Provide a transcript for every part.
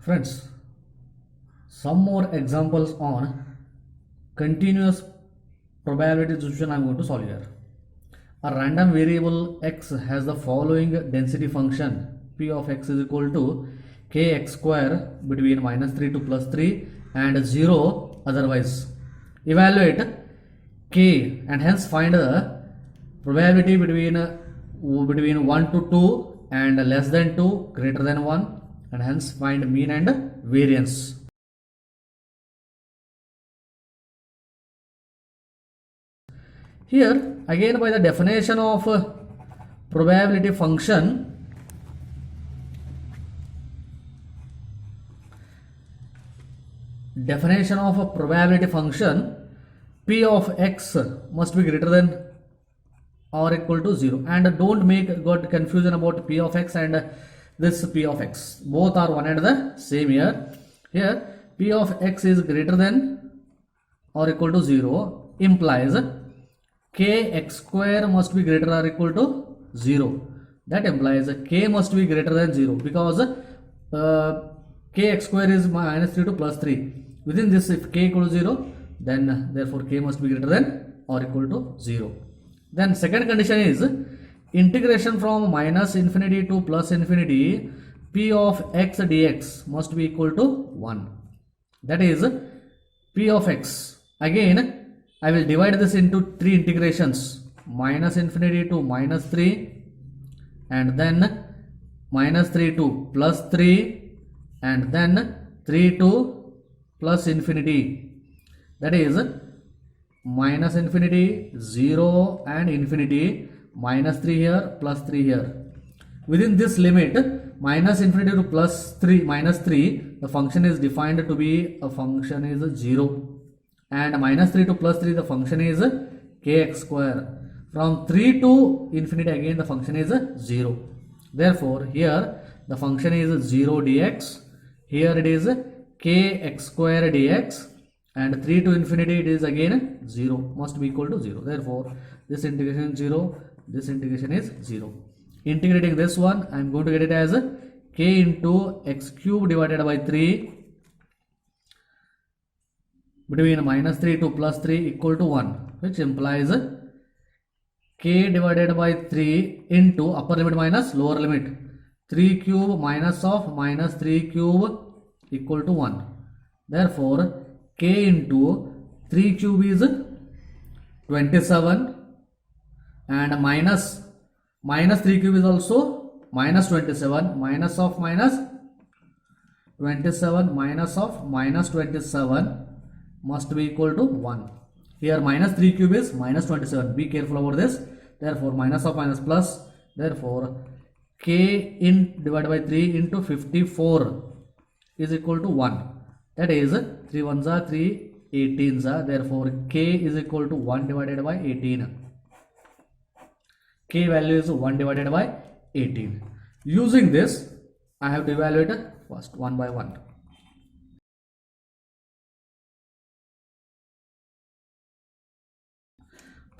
Friends, some more examples on continuous probability distribution I am going to solve here. A random variable x has the following density function: p of x is equal to kx square between -3 to +3 and 0 otherwise. Evaluate k and hence find the probability between 1 to 2 and less than 2 greater than 1, and hence find mean and variance. Here again, by the definition of probability function, p of x must be greater than or equal to 0, and don't got confusion about p of x and this p of x, both are one and the same here. Here p of x is greater than or equal to 0 implies kx square must be greater or equal to 0. That implies k must be greater than 0 because kx square is -3 to +3. Within this, if k equal to 0, then therefore k must be greater than or equal to 0. Then second condition is integration from -infinity to +infinity, p of x dx must be equal to 1. That is p of x. Again, I will divide this into three integrations: -infinity to -3, and then -3 to +3, and then 3 to +infinity. That is -infinity, 0 and infinity, -3 here, +3 here. Within this limit, -infinity to -3, the function is defined to be a function is 0. And -3 to +3, the function is kx square. From 3 to infinity, again the function is 0. Therefore here the function is 0 dx, here it is kx square dx, and 3 to infinity it is again 0, must be equal to 0. Therefore this integration is 0, this integration is 0. Integrating this one, I am going to get it as k into x cube divided by 3 between -3 to +3 equal to 1, which implies k divided by 3 into upper limit minus lower limit, 3 cube minus of -3 cube equal to 1. Therefore k into 3 cube is 27, and minus 3 cube is also -27, minus of -27 minus of -27 must be equal to 1. Here -3 cube is -27. Be careful about this. Therefore minus of minus plus. Therefore k divided by 3 into 54 is equal to 1. That is 3 ones are 3 18s are. Therefore k is equal to 1 divided by 18. K value is 1 divided by 18. Using this, I have to evaluate first one by one.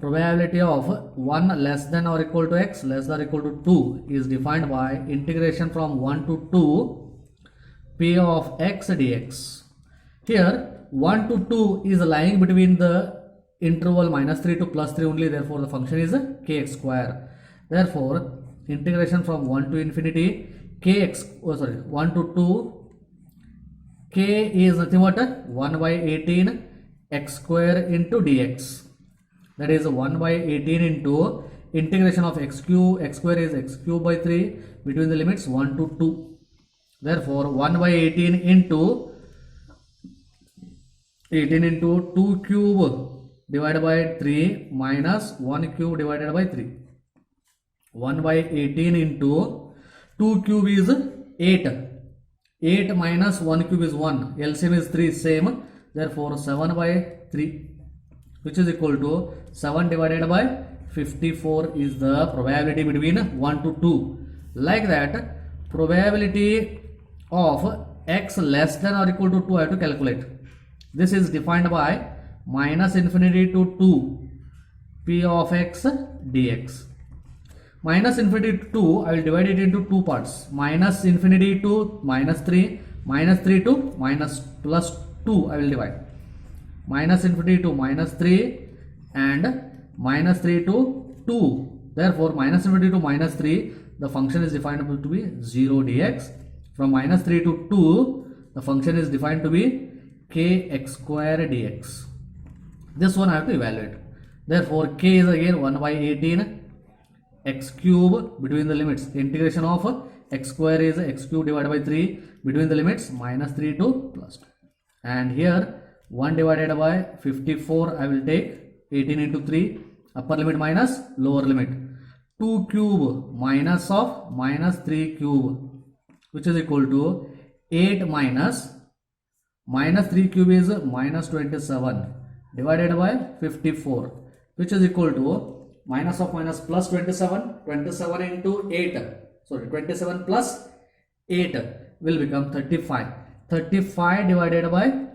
Probability of 1 less than or equal to x less than or equal to 2 is defined by integration from 1 to 2 p of x dx. Here 1 to 2 is lying between the interval -3 to +3 only, therefore the function is kx square. Therefore integration from 1 to infinity 1 to 2, k is nothing but 1 by 18 x square into dx. That is 1 by 18 into integration of x square is x cube by 3 between the limits 1 to 2. Therefore 1 by 18 into 2 cube divided by 3 minus 1 cube divided by 3. 1 by 18 into 2 cube is 8. 8 minus 1 cube is 1. LCM is 3, same. Therefore 7 by 3, which is equal to 7 divided by 54 is the probability between 1 to 2. Like that, probability of x less than or equal to 2 I have to calculate. This is defined by -infinity to 2 p of x dx. -infinity to 2, I will divide it into two parts: -infinity to -3, minus 3 to minus plus 2 I will divide, minus infinity to minus 3 and minus 3 to 2. Therefore minus infinity to minus 3, the function is defined to be 0 dx. From minus 3 to 2, the function is defined to be kx square dx. This one I have to evaluate. Therefore k is again 1 by 18 x cube between the limits. Integration of x square is x cube divided by 3 between the limits minus 3 to plus 2. And here 1 divided by 54 I will take, 18 into 3, upper limit minus lower limit. 2 cube minus of minus 3 cube, which is equal to 8 minus 3 cube is minus 27 divided by 54, which is equal to minus of minus plus 27, 27 into 8, sorry 27 plus 8 will become 35. 35 divided by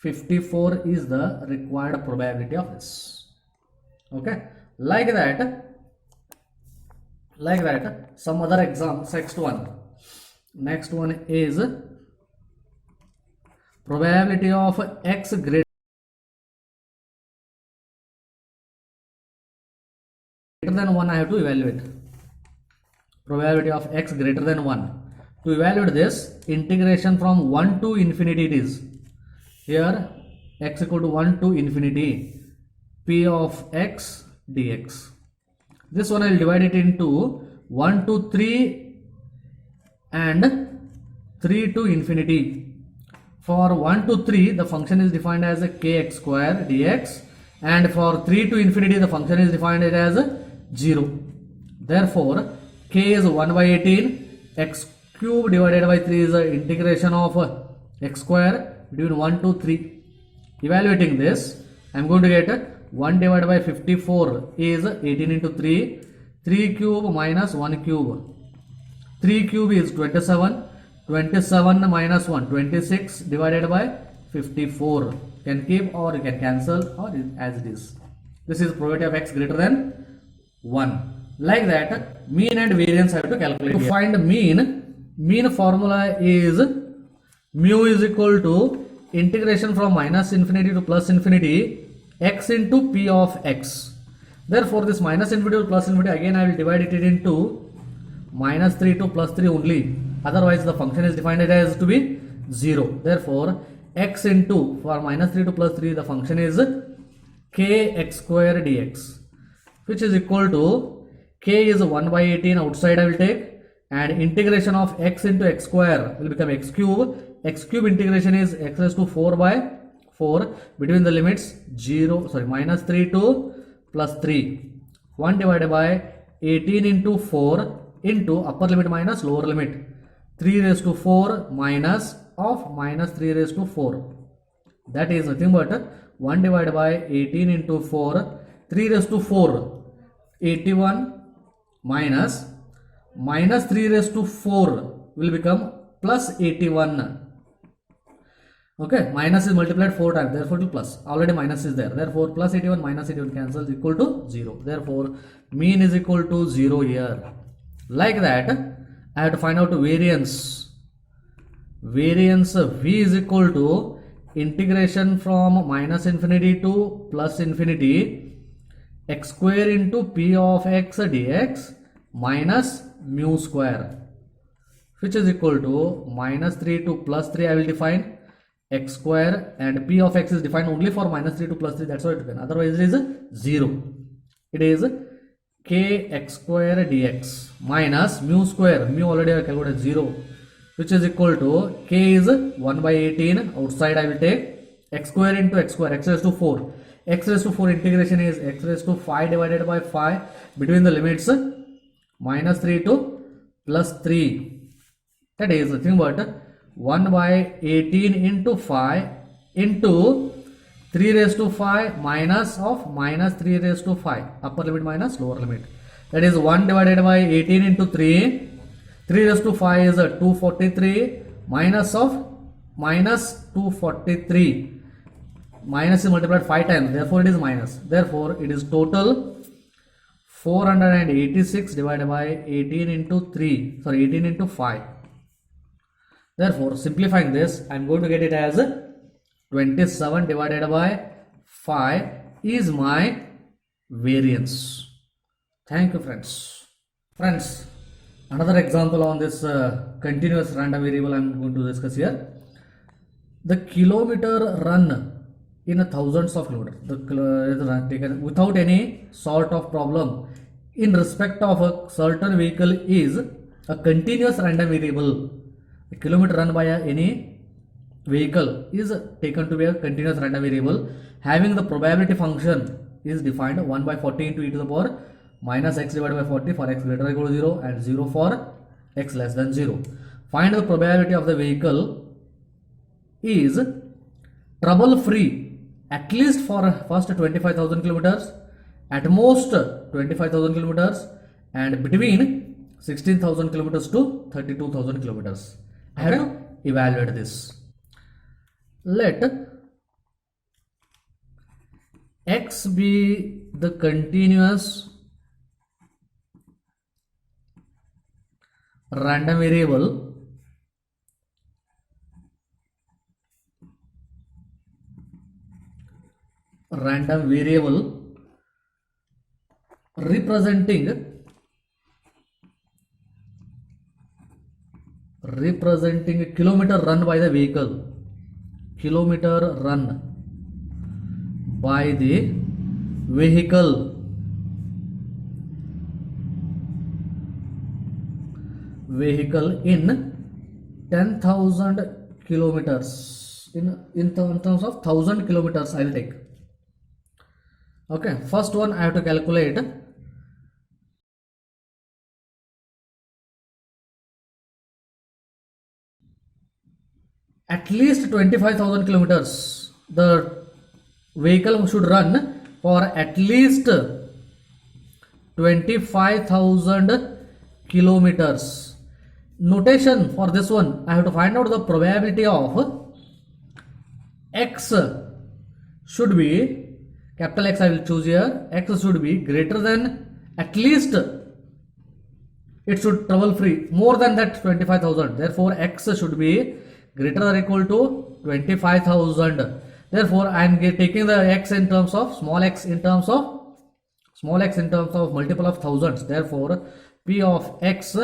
54 is the required probability of this. Okay, like that some other examples. Next one is probability of x greater than 1 I have to evaluate. Probability of x greater than 1. To evaluate this, integration from 1 to infinity it is. Here x equal to 1 to infinity, p of x dx. This one I will divide it into 1 to 3 and 3 to infinity. For 1 to 3, the function is defined as a kx square dx, and for 3 to infinity, the function is defined as 0. Therefore, k is 1 by 18, x cube divided by 3 is the integration of x square between 1 to 3. Evaluating this, I am going to get 1 divided by 54 is 18 into 3, 3 cube minus 1 cube. 3 cube is 27, 27 minus 1, 26 divided by 54. Can keep or you can cancel or as it is. This is probability of x greater than 1. Like that, mean and variance I have to calculate. To find mean formula is mu is equal to integration from minus infinity to plus infinity x into p of x. Therefore, this minus infinity to plus infinity, again I will divide it into minus 3 to plus 3 only. Otherwise, the function is defined as to be 0. Therefore, x into, for minus 3 to plus 3, the function is kx square dx, which is equal to k is 1 by 18 outside I will take, and integration of x into x square will become x cube. X cube integration is x raised to 4 by 4 between the limits minus 3 to plus 3. 1 divided by 18 into 4 into upper limit minus lower limit. 3 raised to 4 minus of minus 3 raised to 4. That is nothing but 1 divided by 18 into 4, 3 raised to 4, 81 minus 3 raised to 4 will become plus 81. Okay, minus is multiplied 4 times, therefore to plus. Already minus is there. Therefore, plus 81 minus 81 cancels, equal to 0. Therefore, mean is equal to 0 here. Like that, I have to find out variance. Variance v is equal to integration from minus infinity to plus infinity x square into p of x dx minus mu square, which is equal to minus 3 to plus 3 I will define x square, and p of x is defined only for minus 3 to plus 3, that's why it can. Otherwise it is 0. It is kx square dx minus mu square, mu already I calculated 0, which is equal to k is 1 by 18 outside I will take, x square into x square, x raised to 4. X raised to 4 integration is x raised to 5 divided by 5 between the limits minus 3 to plus 3. That is nothing but 1 by 18 into 5 into 3 raised to 5 minus of minus 3 raised to 5, upper limit minus lower limit. That is 1 divided by 18 into 3, 3 raised to 5 is 243 minus of minus 243. Minus is multiplied 5 times, therefore it is minus. Therefore, it is total 486 divided by 18 into 3, sorry 18 into 5. Therefore, simplifying this, I am going to get it as 27 divided by 5 is my variance. Thank you, friends. Friends, another example on this continuous random variable I am going to discuss here. The kilometer run in a thousands of kilometers, the run taken without any sort of problem in respect of a certain vehicle is a continuous random variable. A kilometer run by any vehicle is taken to be a continuous random variable having the probability function is defined 1 by 40 into e to the power minus x divided by 40 for x greater or equal to 0 and 0 for x less than 0. Find the probability of the vehicle is trouble free at least for first 25,000 kilometers, at most 25,000 kilometers, and between 16,000 kilometers to 32,000 kilometers. I have to evaluate this. Let x be the continuous random variable representing a kilometer run by the vehicle, vehicle in 10,000 kilometers, in terms of 1,000 kilometers I will take. Okay, first one I have to calculate at least 25,000 kilometers. The vehicle should run for at least 25,000 kilometers. Notation for this one, I have to find out the probability of x should be capital X I will choose here. X should be greater than, at least it should trouble free, more than that 25,000. Therefore, X should be greater or equal to 25,000. Therefore, I am taking the X in terms of small x in terms of multiple of thousands. Therefore, P of X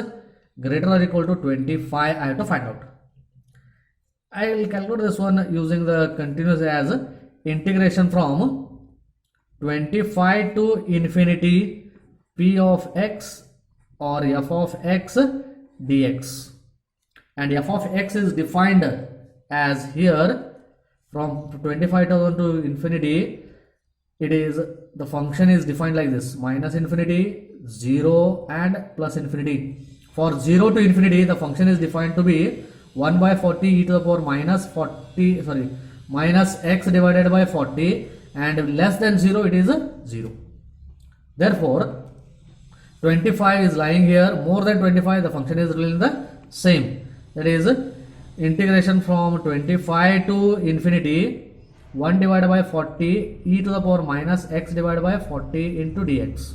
greater or equal to 25 I have to find out. I will calculate this one using the continuous as integration from 25 to infinity P of X or f of x dx, and f of x is defined as here from 25,000 to infinity. It is, the function is defined like this: minus infinity, 0 and plus infinity. For 0 to infinity, the function is defined to be 1 by 40 e to the power minus x divided by 40, and less than 0 it is a 0. Therefore 25 is lying here, more than 25 the function is remaining the same. That is integration from 25 to infinity 1 divided by 40 e to the power minus x divided by 40 into dx.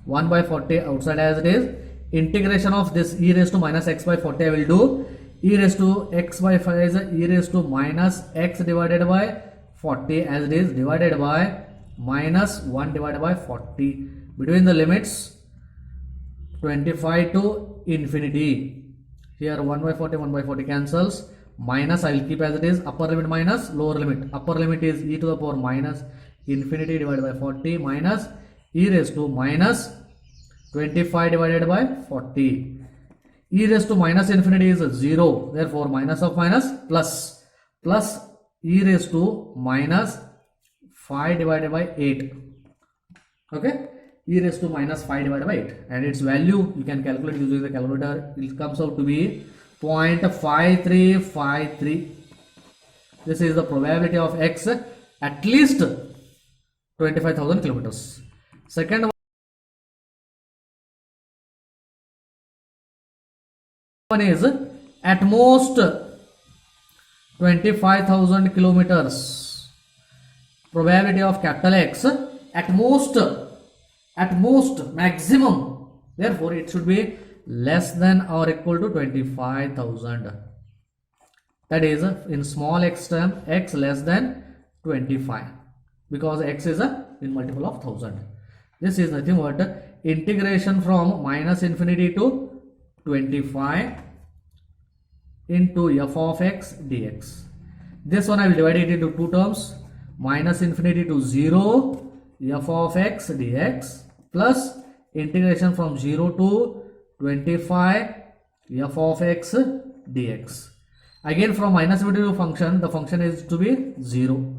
1 by 40 outside as it is. Integration of this e raised to minus x by 40 I will do. E raised to x by 5 is e raised to minus x divided by 40 as it is, divided by minus 1 divided by 40 between the limits 25 to infinity. Here 1 by 40 cancels, minus I will keep as it is, upper limit minus lower limit. Upper limit is e to the power minus infinity divided by 40 minus e raised to minus 25 divided by 40. E raised to minus infinity is 0, therefore minus of minus plus e raised to minus 5 divided by 8. Okay, e raised to minus 5 divided by 8, and its value you can calculate using the calculator. It comes out to be 0.5353. This is the probability of x at least 25,000 kilometers. Second one is at most 25,000 kilometers. Probability of capital X at most, maximum. Therefore, it should be less than or equal to 25,000. that is in small x term x less than 25 because x is a in multiple of 1000. This is nothing but integration from minus infinity to 25 into f of x dx. This one I will divide it into two terms, minus infinity to 0 f of x dx plus integration from 0 to 25 f of x dx. Again from minus infinity to function, the function is to be 0.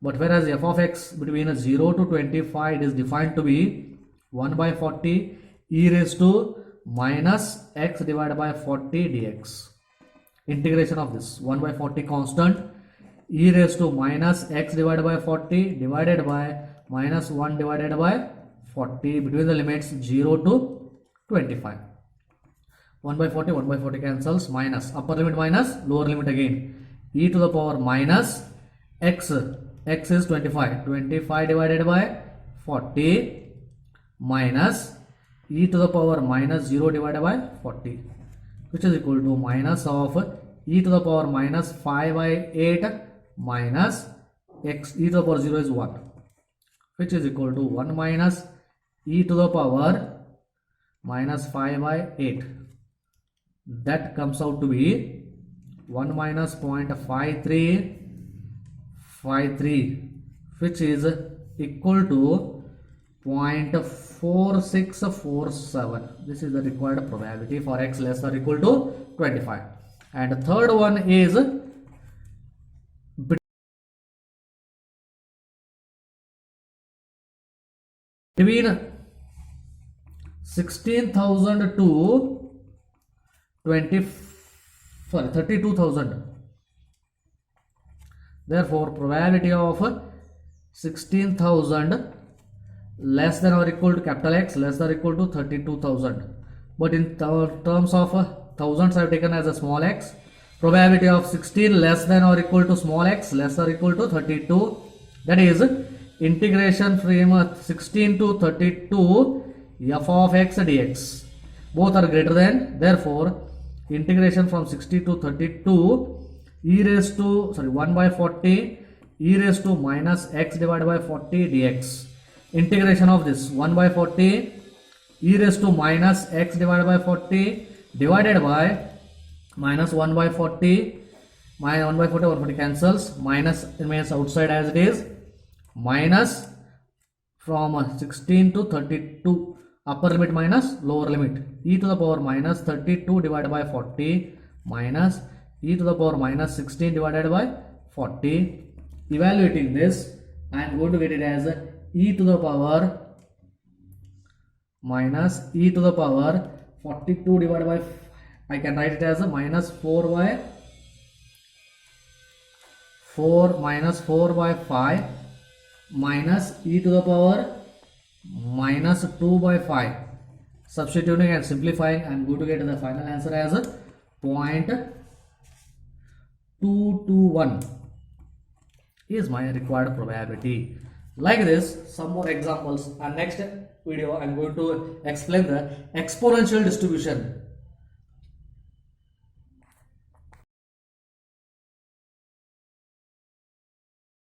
But whereas f of x between 0 to 25 it is defined to be 1 by 40 e raised to minus x divided by 40 dx. Integration of this 1 by 40 constant e raised to minus x divided by 40 divided by minus 1 divided by 40 between the limits 0 to 25. 1 by 40 cancels, minus upper limit minus lower limit again, e to the power minus x is 25 divided by 40 minus e to the power minus 0 divided by 40, which is equal to minus of e to the power minus 5 by 8 minus x e to the power 0 is 1, which is equal to 1 minus e to the power minus 5 by 8. That comes out to be 1 minus 0.5353, which is equal to 0.4647. This is the required probability for x less or equal to 25. And the third one is between 16,000 to 32,000. Therefore probability of 16,000 less than or equal to capital X less than or equal to 32,000. But in terms of thousands I have taken as a small x. Probability of 16 less than or equal to small x less or equal to 32. That is integration from 16 to 32 f of x dx. Both are greater than, therefore integration from 60 to 32 e raised to 1 by 40 e raised to minus x divided by 40 dx. Integration of this 1 by 40 e raised to minus x divided by 40 divided by minus 1 by 40 minus 1 by 40 over 40 cancels, minus remains outside as it is, minus from 16 to 32 upper limit minus lower limit e to the power minus 32 divided by 40 minus e to the power minus 16 divided by 40. Evaluating this I am going to get it as e to the power minus e to the power 42 divided by, I can write it as a minus 4 by 5 minus e to the power minus 2 by 5. Substituting and simplifying, I am going to get the final answer as 0.221 is my required probability. Like this, some more examples, and next video I am going to explain the exponential distribution.